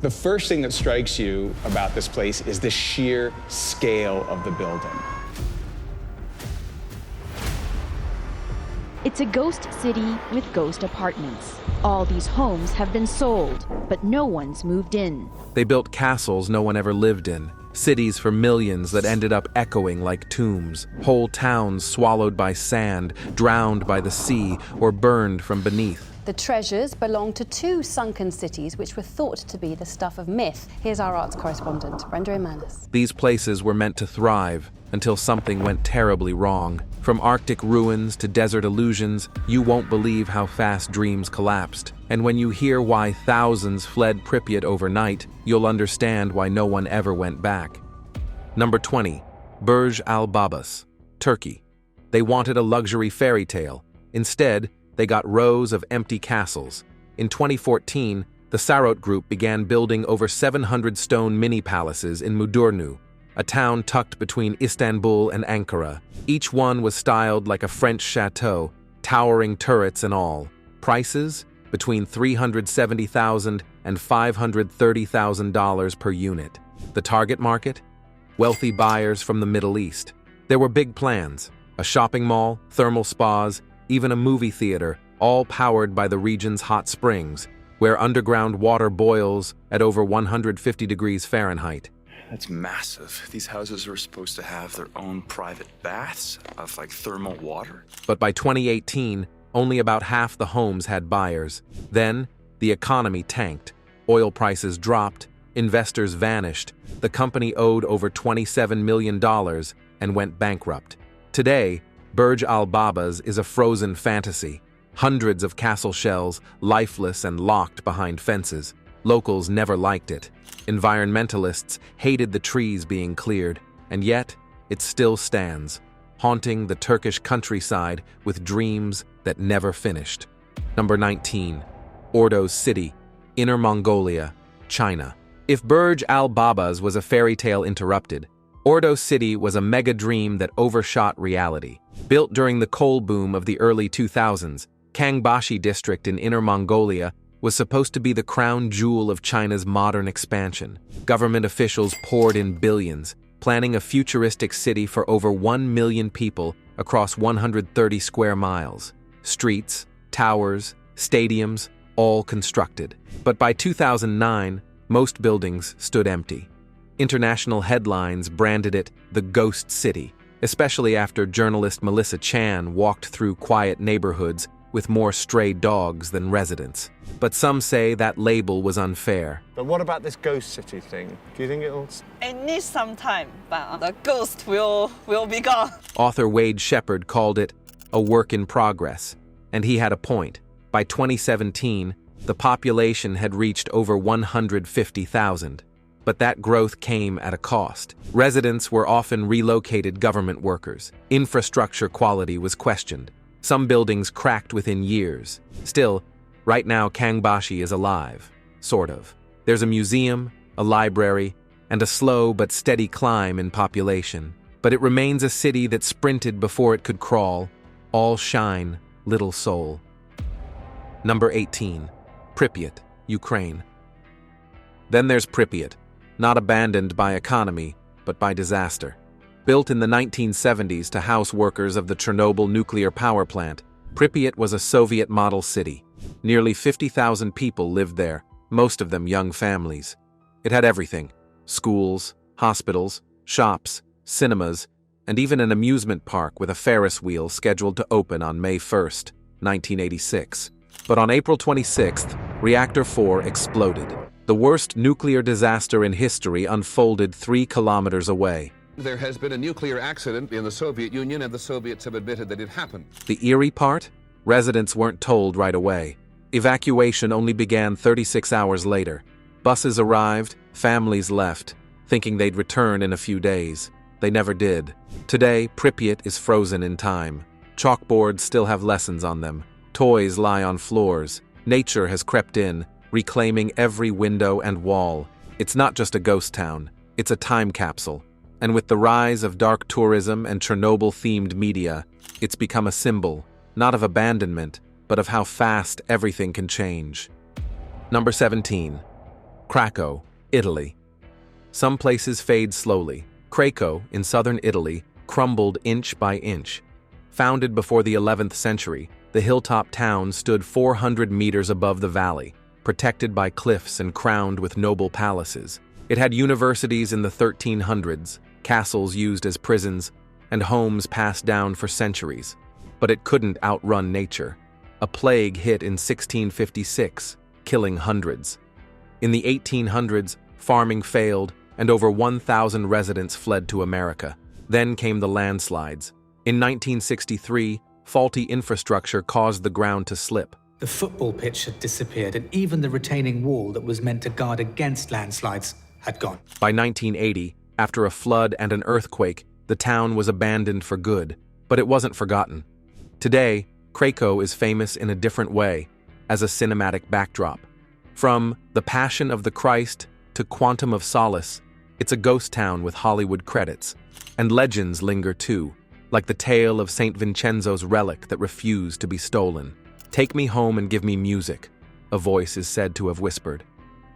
The first thing that strikes you about this place is the sheer scale of the building. It's a ghost city with ghost apartments. All these homes have been sold, but no one's moved in. They built castles no one ever lived in, cities for millions that ended up echoing like tombs, whole towns swallowed by sand, drowned by the sea, or burned from beneath. The treasures belong to two sunken cities which were thought to be the stuff of myth. Here's our arts correspondent, Brenda Emanis. These places were meant to thrive until something went terribly wrong. From Arctic ruins to desert illusions, you won't believe how fast dreams collapsed. And when you hear why thousands fled Pryot overnight, you'll understand why no one ever went back. Number 20. Burj Albabas, Turkey. They wanted a luxury fairy tale. Instead, they got rows of empty castles. In 2014, the Sarot Group began building over 700 stone mini-palaces in Mudurnu, a town tucked between Istanbul and Ankara. Each one was styled like a French chateau, towering turrets and all. Prices? Between $370,000 and $530,000 per unit. The target market? Wealthy buyers from the Middle East. There were big plans: a shopping mall, thermal spas, even a movie theater, all powered by the region's hot springs, where underground water boils at over 150 degrees Fahrenheit. That's massive. These houses are supposed to have their own private baths of like thermal water. But by 2018, only about half the homes had buyers. Then, the economy tanked. Oil prices dropped, investors vanished, the company owed over $27 million and went bankrupt. Today, Burj Albabas is a frozen fantasy. Hundreds of castle shells, lifeless and locked behind fences. Locals never liked it. Environmentalists hated the trees being cleared, and yet it still stands, haunting the Turkish countryside with dreams that never finished. Number 19. Ordo's City, Inner Mongolia, China. If Burj Albabas was a fairy tale interrupted, Ordo City was a mega dream that overshot reality. Built during the coal boom of the early 2000s, Kangbashi district in Inner Mongolia was supposed to be the crown jewel of China's modern expansion. Government officials poured in billions, planning a futuristic city for over 1 million people across 130 square miles. Streets, towers, stadiums, all constructed. But by 2009, most buildings stood empty. International headlines branded it the Ghost City, especially after journalist Melissa Chan walked through quiet neighborhoods with more stray dogs than residents. But some say that label was unfair. But what about this ghost city thing? Do you think it'll... It needs some time, but the ghost will be gone. Author Wade Shepard called it a work in progress, and he had a point. By 2017, the population had reached over 150,000. But that growth came at a cost. Residents were often relocated government workers. Infrastructure quality was questioned. Some buildings cracked within years. Still, right now Kangbashi is alive. Sort of. There's a museum, a library, and a slow but steady climb in population. But it remains a city that sprinted before it could crawl. All shine, little soul. Number 18. Pryot, Ukraine. Then there's Pryot, not abandoned by economy, but by disaster. Built in the 1970s to house workers of the Chernobyl nuclear power plant, Pryot was a Soviet-model city. Nearly 50,000 people lived there, most of them young families. It had everything: schools, hospitals, shops, cinemas, and even an amusement park with a Ferris wheel scheduled to open on May 1st, 1986. But on April 26th, Reactor 4 exploded. The worst nuclear disaster in history unfolded 3 kilometers away. There has been a nuclear accident in the Soviet Union, and the Soviets have admitted that it happened. The eerie part? Residents weren't told right away. Evacuation only began 36 hours later. Buses arrived, families left, thinking they'd return in a few days. They never did. Today, Pryot is frozen in time. Chalkboards still have lessons on them. Toys lie on floors. Nature has crept in, reclaiming every window and wall. It's not just a ghost town, it's a time capsule. And with the rise of dark tourism and Chernobyl-themed media, it's become a symbol, not of abandonment, but of how fast everything can change. Number 17. Krakow, Italy. Some places fade slowly. Krakow, in southern Italy, crumbled inch by inch. Founded before the 11th century, the hilltop town stood 400 meters above the valley, protected by cliffs and crowned with noble palaces. It had universities in the 1300s, castles used as prisons, and homes passed down for centuries. But it couldn't outrun nature. A plague hit in 1656, killing hundreds. In the 1800s, farming failed, and over 1,000 residents fled to America. Then came the landslides. In 1963, faulty infrastructure caused the ground to slip. The football pitch had disappeared, and even the retaining wall that was meant to guard against landslides had gone. By 1980, after a flood and an earthquake, the town was abandoned for good, but it wasn't forgotten. Today, Krakow is famous in a different way, as a cinematic backdrop. From The Passion of the Christ to Quantum of Solace, it's a ghost town with Hollywood credits. And legends linger too, like the tale of St. Vincenzo's relic that refused to be stolen. "Take me home and give me music," a voice is said to have whispered.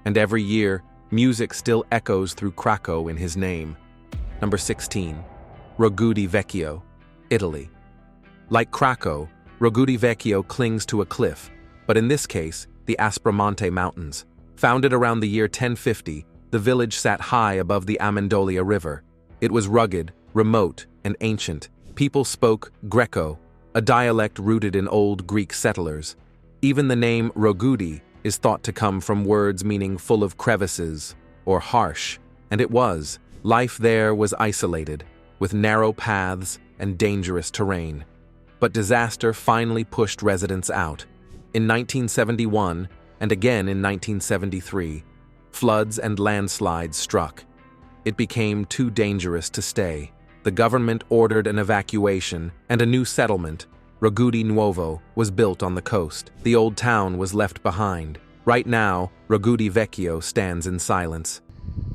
And every year, music still echoes through Krakow in his name. Number 16. Ragudi Vecchio, Italy. Like Krakow, Ragudi Vecchio clings to a cliff, but in this case, the Aspromonte Mountains. Founded around the year 1050, the village sat high above the Amendolia River. It was rugged, remote, and ancient. People spoke Greco, a dialect rooted in old Greek settlers. Even the name Ragudi is thought to come from words meaning full of crevices or harsh, and it was. Life there was isolated, with narrow paths and dangerous terrain. But disaster finally pushed residents out. In 1971, and again in 1973, floods and landslides struck. It became too dangerous to stay. The government ordered an evacuation, and a new settlement, Ragudi Nuovo, was built on the coast. The old town was left behind. Right now, Ragudi Vecchio stands in silence.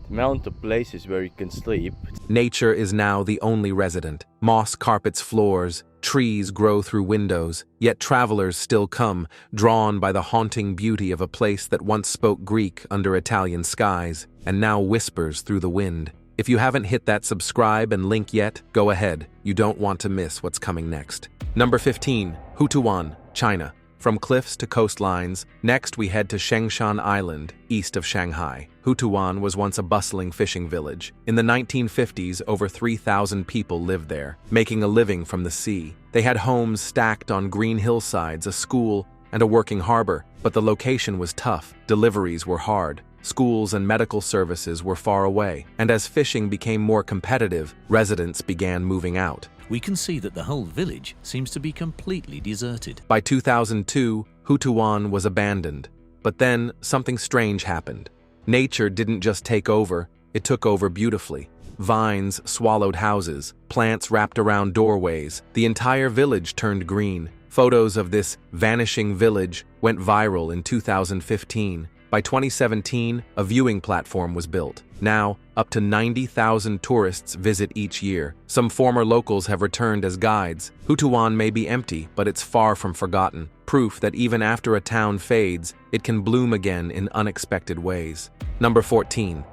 The mountain place is where you can sleep. Nature is now the only resident. Moss carpets floors, trees grow through windows, yet travelers still come, drawn by the haunting beauty of a place that once spoke Greek under Italian skies, and now whispers through the wind. If you haven't hit that subscribe and link yet, go ahead. You don't want to miss what's coming next. Number 15. Hutuan China. From cliffs to coastlines, next we head to Shengshan Island, east of Shanghai. Hutuan was once a bustling fishing village. In the 1950s, over 3,000 people lived there, making a living from the sea. They had homes stacked on green hillsides, a school, and a working harbor, but the location was tough. Deliveries were hard. Schools and medical services were far away, and as fishing became more competitive, residents began moving out. We can see that the whole village seems to be completely deserted. By 2002, Hutuan was abandoned. But then, something strange happened. Nature didn't just take over, it took over beautifully. Vines swallowed houses, plants wrapped around doorways, the entire village turned green. Photos of this vanishing village went viral in 2015. By 2017, a viewing platform was built. Now, up to 90,000 tourists visit each year. Some former locals have returned as guides. Hutuan may be empty, but it's far from forgotten. Proof that even after a town fades, it can bloom again in unexpected ways. Number 14.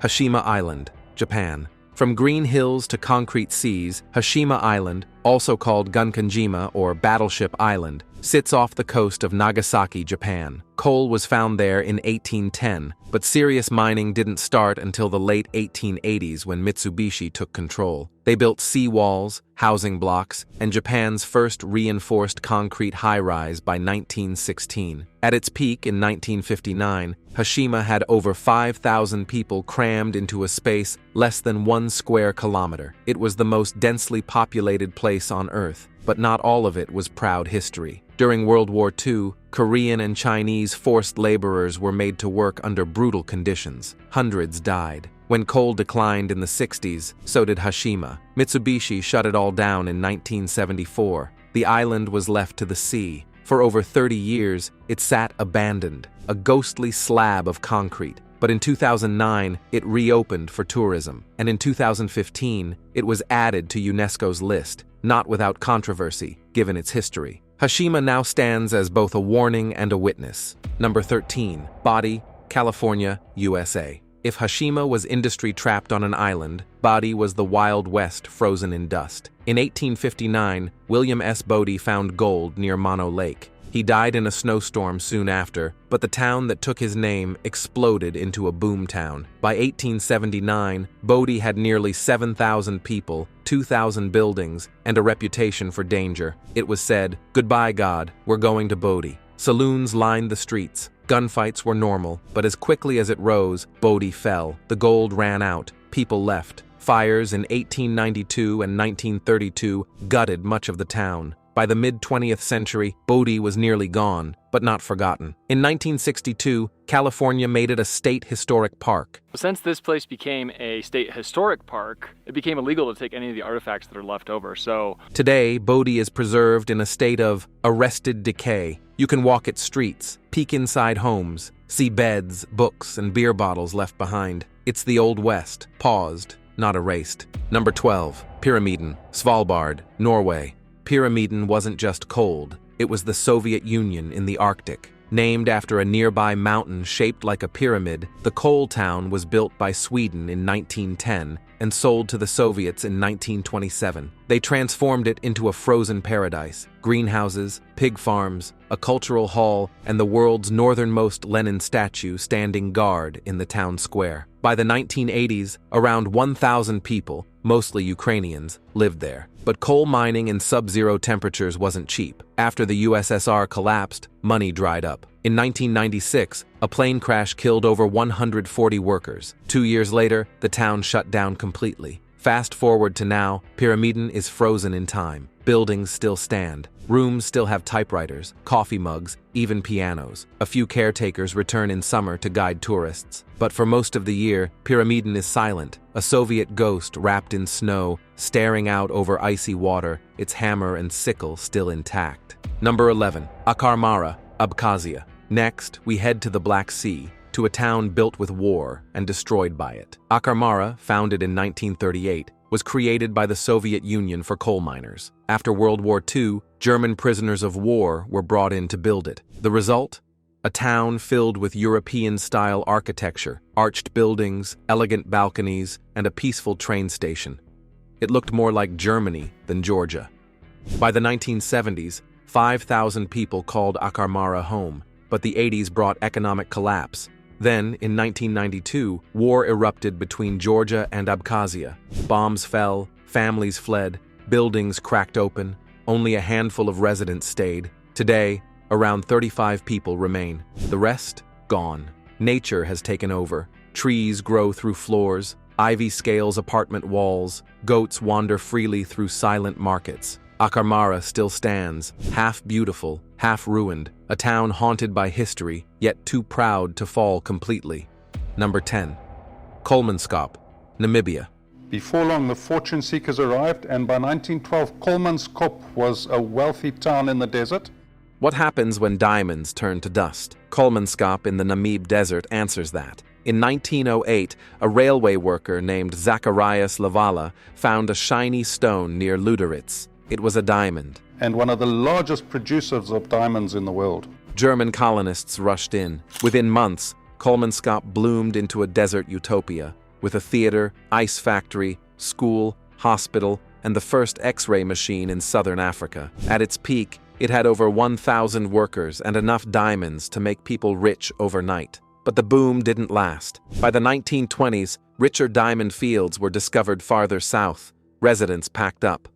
Hashima Island, Japan. From green hills to concrete seas, Hashima Island, also called Gunkanjima or Battleship Island, sits off the coast of Nagasaki, Japan. Coal was found there in 1810, but serious mining didn't start until the late 1880s when Mitsubishi took control. They built seawalls, housing blocks, and Japan's first reinforced concrete high-rise by 1916. At its peak in 1959, Hashima had over 5,000 people crammed into a space less than 1 square kilometer. It was the most densely populated place on Earth, but not all of it was proud history. During World War II, Korean and Chinese forced laborers were made to work under brutal conditions. Hundreds died. When coal declined in the 60s, so did Hashima. Mitsubishi shut it all down in 1974. The island was left to the sea. For over 30 years, it sat abandoned, a ghostly slab of concrete. But in 2009, it reopened for tourism. And in 2015, it was added to UNESCO's list, not without controversy, given its history. Hashima now stands as both a warning and a witness. Number 13. Body California, USA. If Hashima was industry trapped on an island, Bodi was the Wild West frozen in dust. In 1859, William S. Bodi found gold near Mono Lake. He died in a snowstorm soon after, but the town that took his name exploded into a boom town. By 1879, Bodi had nearly 7,000 people, 2,000 buildings, and a reputation for danger. It was said, "Goodbye, God, we're going to Bodi." Saloons lined the streets. Gunfights were normal, but as quickly as it rose, Bodi fell. The gold ran out. People left. Fires in 1892 and 1932 gutted much of the town. By the mid-20th century, Bodi was nearly gone, but not forgotten. In 1962, California made it a state historic park. Since this place became a state historic park, it became illegal to take any of the artifacts that are left over, so... Today, Bodi is preserved in a state of arrested decay. You can walk its streets, peek inside homes, see beds, books, and beer bottles left behind. It's the Old West, paused, not erased. Number 12, Pyramidan, Svalbard, Norway. Pyramidan wasn't just cold, it was the Soviet Union in the Arctic. Named after a nearby mountain shaped like a pyramid, the coal town was built by Sweden in 1910 and sold to the Soviets in 1927. They transformed it into a frozen paradise, greenhouses, pig farms, a cultural hall, and the world's northernmost Lenin statue standing guard in the town square. By the 1980s, around 1,000 people, mostly Ukrainians, lived there. But coal mining in sub-zero temperatures wasn't cheap. After the USSR collapsed, money dried up. In 1996, a plane crash killed over 140 workers. 2 years later, the town shut down completely. Fast forward to now, Pyramidan is frozen in time. Buildings still stand. Rooms still have typewriters, coffee mugs, even pianos. A few caretakers return in summer to guide tourists. But for most of the year, Pyramidan is silent, a Soviet ghost wrapped in snow, staring out over icy water, its hammer and sickle still intact. Number 11, Akarmara, Abkhazia. Next, we head to the Black Sea, to a town built with war and destroyed by it. Akarmara, founded in 1938, was created by the Soviet Union for coal miners. After World War II, German prisoners of war were brought in to build it. The result? A town filled with European-style architecture, arched buildings, elegant balconies, and a peaceful train station. It looked more like Germany than Georgia. By the 1970s, 5,000 people called Akarmara home, but the 80s brought economic collapse. Then, in 1992, war erupted between Georgia and Abkhazia. Bombs fell, families fled, buildings cracked open, only a handful of residents stayed. Today, around 35 people remain. The rest, gone. Nature has taken over. Trees grow through floors, ivy scales apartment walls, goats wander freely through silent markets. Akarmara still stands, half beautiful, half ruined, a town haunted by history, yet too proud to fall completely. Number 10. Coleman Scop, Namibia. Before long, the fortune seekers arrived, and by 1912, Coleman Scop was a wealthy town in the desert. What happens when diamonds turn to dust? Coleman Scop in the Namib Desert answers that. In 1908, a railway worker named Zacharias Lavala found a shiny stone near Luderitz. It was a diamond. And one of the largest producers of diamonds in the world. German colonists rushed in. Within months, Coleman Scop bloomed into a desert utopia, with a theater, ice factory, school, hospital, and the first X-ray machine in southern Africa. At its peak, it had over 1,000 workers and enough diamonds to make people rich overnight. But the boom didn't last. By the 1920s, richer diamond fields were discovered farther south. Residents packed up.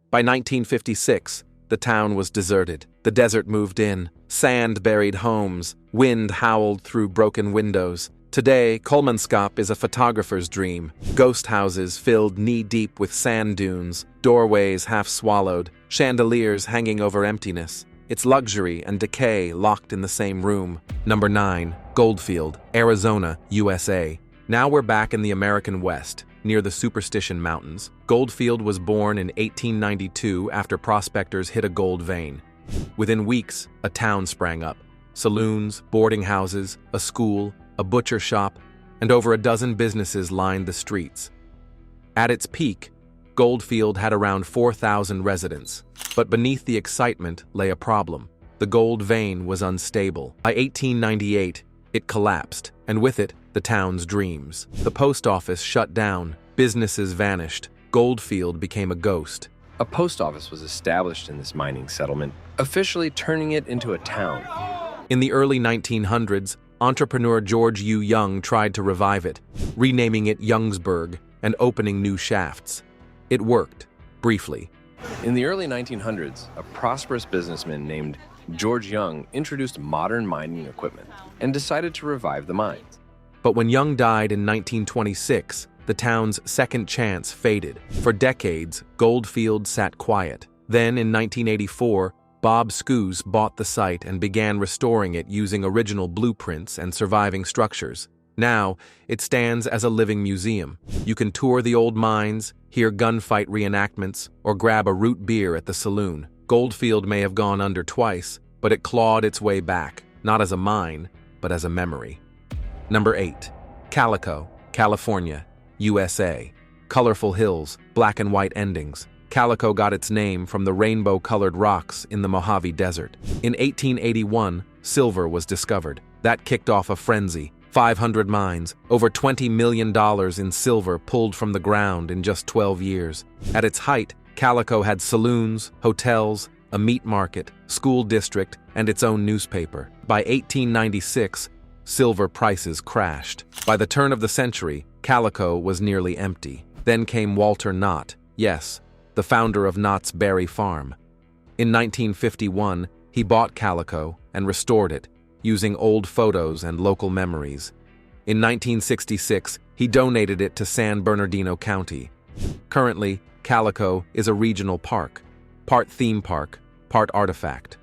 By 1956, the town was deserted. The desert moved in. Sand buried homes. Wind howled through broken windows. Today, Coleman Scop is a photographer's dream. Ghost houses filled knee-deep with sand dunes, doorways half-swallowed, chandeliers hanging over emptiness. It's luxury and decay locked in the same room. Number 9. Goldfield, Arizona, USA. Now we're back in the American West, near the Superstition Mountains. Goldfield was born in 1892 after prospectors hit a gold vein. Within weeks, a town sprang up. Saloons, boarding houses, a school, a butcher shop, and over a dozen businesses lined the streets. At its peak, Goldfield had around 4,000 residents. But beneath the excitement lay a problem. The gold vein was unstable. By 1898, it collapsed. and with it, the town's dreams. The post office shut down, businesses vanished, Goldfield became a ghost. A post office was established in this mining settlement, officially turning it into a town. In the early 1900s, entrepreneur George U. Young tried to revive it, renaming it Youngsburg and opening new shafts. It worked, briefly. In the early 1900s, a prosperous businessman named George Young introduced modern mining equipment and decided to revive the mines. But when Young died in 1926, the town's second chance faded. For decades, Goldfield sat quiet. Then, in 1984, Bob Scoos bought the site and began restoring it using original blueprints and surviving structures. Now, it stands as a living museum. You can tour the old mines, hear gunfight reenactments, or grab a root beer at the saloon. Goldfield may have gone under twice, but it clawed its way back, not as a mine, but as a memory. Number 8. Calico, California, USA. Colorful hills, black and white endings. Calico got its name from the rainbow-colored rocks in the Mojave Desert. In 1881, silver was discovered. That kicked off a frenzy. 500 mines, over $20 million in silver pulled from the ground in just 12 years. At its height, Calico had saloons, hotels, a meat market, school district, and its own newspaper. By 1896, silver prices crashed. By the turn of the century, Calico was nearly empty. Then came Walter Knott, yes, the founder of Knott's Berry Farm. In 1951, he bought Calico and restored it, using old photos and local memories. In 1966, he donated it to San Bernardino County. Currently, Calico is a regional park, part theme park, part artifact.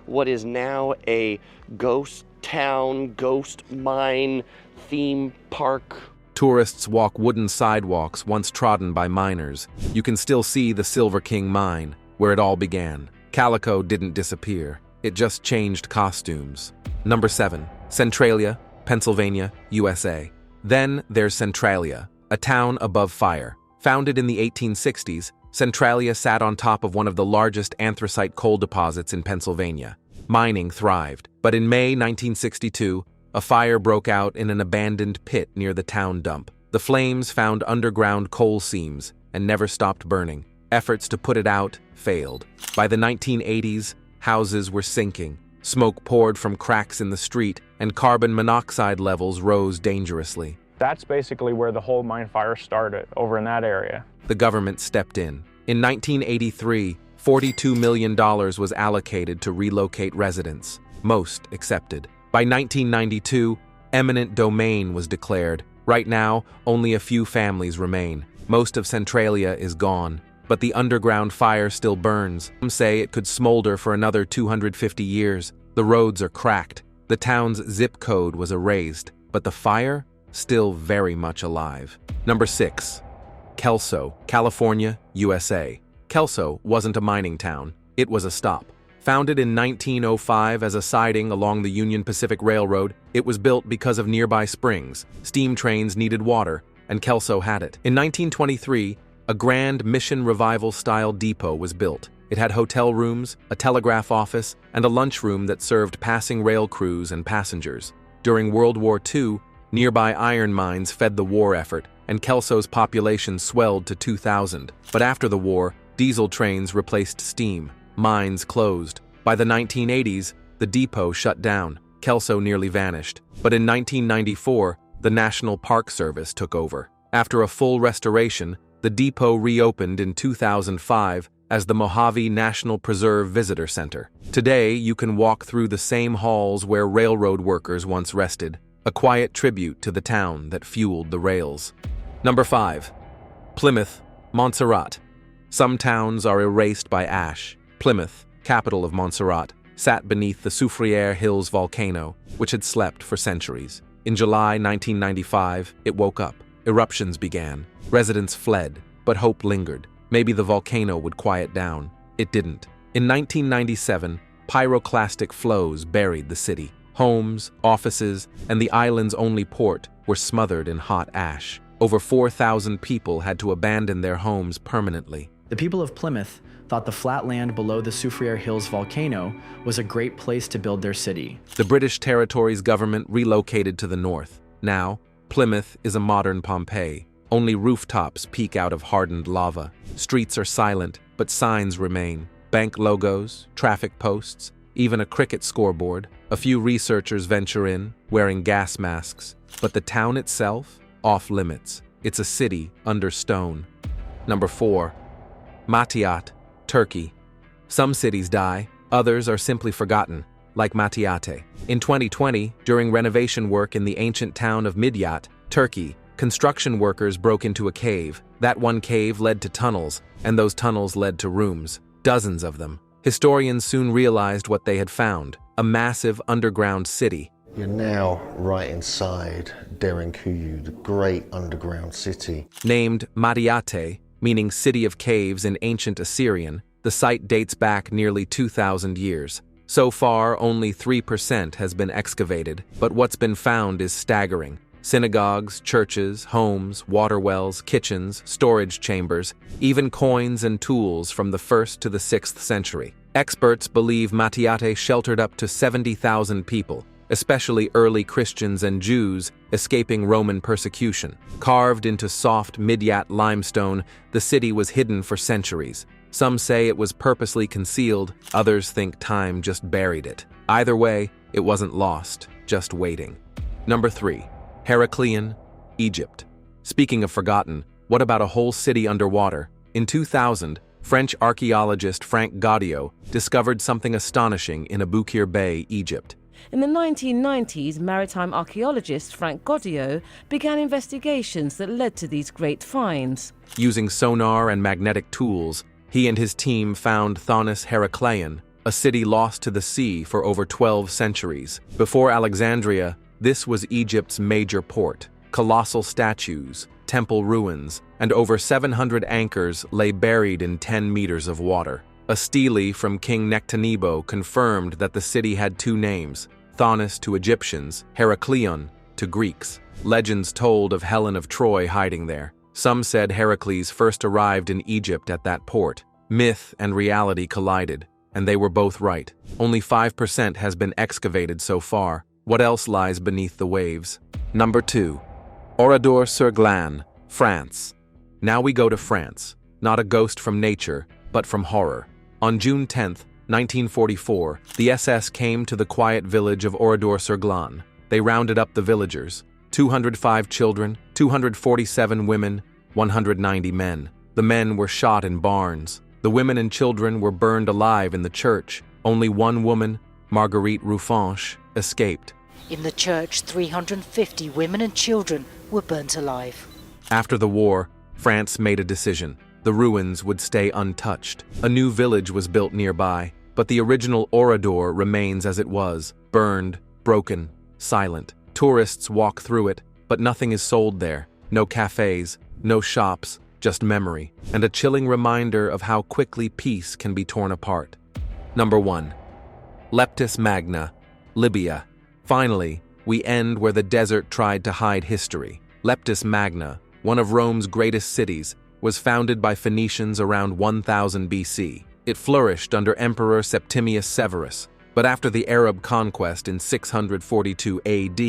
What is now a ghost town, ghost mine, theme park. Tourists walk wooden sidewalks once trodden by miners. You can still see the Silver King mine, where it all began. Calico didn't disappear. It just changed costumes. Number 7. Centriia, Pennsylvania, USA. Then there's Centralia, a town above fire. Founded in the 1860s, Centralia sat on top of one of the largest anthracite coal deposits in Pennsylvania. Mining thrived, but in May 1962, a fire broke out in an abandoned pit near the town dump. The flames found underground coal seams and never stopped burning. Efforts to put it out failed. By the 1980s, houses were sinking. Smoke poured from cracks in the street, and carbon monoxide levels rose dangerously. That's basically where the whole mine fire started, over in that area. The government stepped in. In 1983, $42 million was allocated to relocate residents. Most accepted. By 1992, eminent domain was declared. Right now, only a few families remain. Most of Centralia is gone, but the underground fire still burns. Some say it could smolder for another 250 years. The roads are cracked. The town's zip code was erased, but the fire still very much alive. Number 6. Kelso, California, USA. Kelso wasn't a mining town. It was a stop. Founded in 1905 as a siding along the Union Pacific Railroad, it was built because of nearby springs. Steam trains needed water, and Kelso had it. In 1923, a grand Mission Revival-style depot was built. It had hotel rooms, a telegraph office, and a lunchroom that served passing rail crews and passengers. During World War II, nearby iron mines fed the war effort, and Kelso's population swelled to 2,000. But after the war, diesel trains replaced steam. Mines closed. By the 1980s, the depot shut down. Kelso nearly vanished. But in 1994, the National Park Service took over. After a full restoration, the depot reopened in 2005 as the Mojave National Preserve Visitor Center. Today, you can walk through the same halls where railroad workers once rested, a quiet tribute to the town that fueled the rails. Number 5. Plymouth Monzerat. Some towns are erased by ash. Plymouth, capital of Monzerat, sat beneath the Soufriere Hills volcano, which had slept for centuries. In July 1995, it woke up. Eruptions began. Residents fled, but hope lingered. Maybe the volcano would quiet down. It didn't. In 1997, pyroclastic flows buried the city. Homes, offices, and the island's only port were smothered in hot ash. Over 4,000 people had to abandon their homes permanently. The people of Plymouth thought the flat land below the Soufriere Hills volcano was a great place to build their city. The British territory's government relocated to the north. Now, Plymouth is a modern Pompeii. Only rooftops peek out of hardened lava. Streets are silent, but signs remain. Bank logos, traffic posts, even a cricket scoreboard. A few researchers venture in, wearing gas masks. But the town itself? Off limits. It's a city under stone. Number 4. Matiat, Turkey. Some cities die, others are simply forgotten, like Matiate. In 2020, during renovation work in the ancient town of Matiat, Turkey, construction workers broke into a cave. That one cave led to tunnels, and those tunnels led to rooms. Dozens of them. Historians soon realized what they had found: a massive underground city. You're now right inside Derinkuyu, the great underground city. Named Matiate, meaning City of Caves in ancient Assyrian, the site dates back nearly 2,000 years. So far, only 3% has been excavated, but what's been found is staggering. Synagogues, churches, homes, water wells, kitchens, storage chambers, even coins and tools from the 1st to the 6th century. Experts believe Matiate sheltered up to 70,000 people, especially early Christians and Jews escaping Roman persecution. Carved into soft Midyat limestone, the city was hidden for centuries. Some say it was purposely concealed, others think time just buried it. Either way, it wasn't lost, just waiting. Number 3. Heracles, Egypt. Speaking of forgotten, what about a whole city underwater? In 2000, French archaeologist Frank Gaudiot discovered something astonishing in Aboukir Bay, Egypt. In the 1990s, maritime archaeologist Frank Gaudiot began investigations that led to these great finds. Using sonar and magnetic tools, he and his team found Thonis Heracleion, a city lost to the sea for over 12 centuries. Before Alexandria, this was Egypt's major port. Colossal statues, temple ruins, and over 700 anchors lay buried in 10 meters of water. A stele from King Nectanebo confirmed that the city had two names: Thonis to Egyptians, Herakleion to Greeks. Legends told of Helen of Troy hiding there. Some said Heracles first arrived in Egypt at that port. Myth and reality collided, and they were both right. Only 5% has been excavated so far. What else lies beneath the waves? Number 2. Oradour-sur-glane, France. Now we go to France. Not a ghost from nature, but from horror. On June 10, 1944, the SS came to the quiet village of Oridorsirlan. They rounded up the villagers: 205 children, 247 women, 190 men. The men were shot in barns. The women and children were burned alive in the church. Only one woman, Marguerite Rufanche, escaped. In the church, 350 women and children were burnt alive. After the war, France made a decision. The ruins would stay untouched. A new village was built nearby, but the original Oradour remains as it was: burned, broken, silent. Tourists walk through it, but nothing is sold there. No cafes, no shops, just memory, and a chilling reminder of how quickly peace can be torn apart. Number 1. Leptis Magna, Libya. Finally, we end where the desert tried to hide history. Leptis Magna, one of Rome's greatest cities, was founded by Phoenicians around 1000 BC. It flourished under Emperor Septimius Severus, but after the Arab conquest in 642 AD,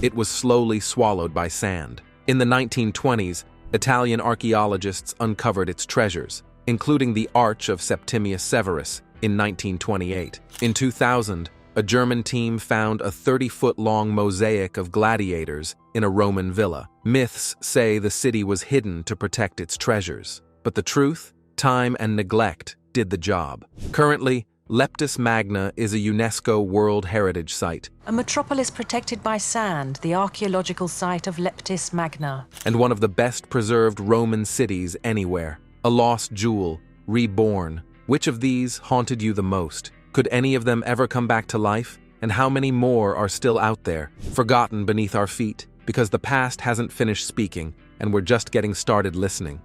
it was slowly swallowed by sand. In the 1920s, Italian archaeologists uncovered its treasures, including the Arch of Septimius Severus in 1928. In 2000, a German team found a 30-foot-long mosaic of gladiators in a Roman villa. Myths say the city was hidden to protect its treasures. But the truth? Time and neglect did the job. Currently, Leptis Magna is a UNESCO World Heritage Site. A metropolis protected by sand, the archaeological site of Leptis Magna. And one of the best preserved Roman cities anywhere. A lost jewel, reborn. Which of these haunted you the most? Could any of them ever come back to life? And how many more are still out there, forgotten beneath our feet, because the past hasn't finished speaking, and we're just getting started listening?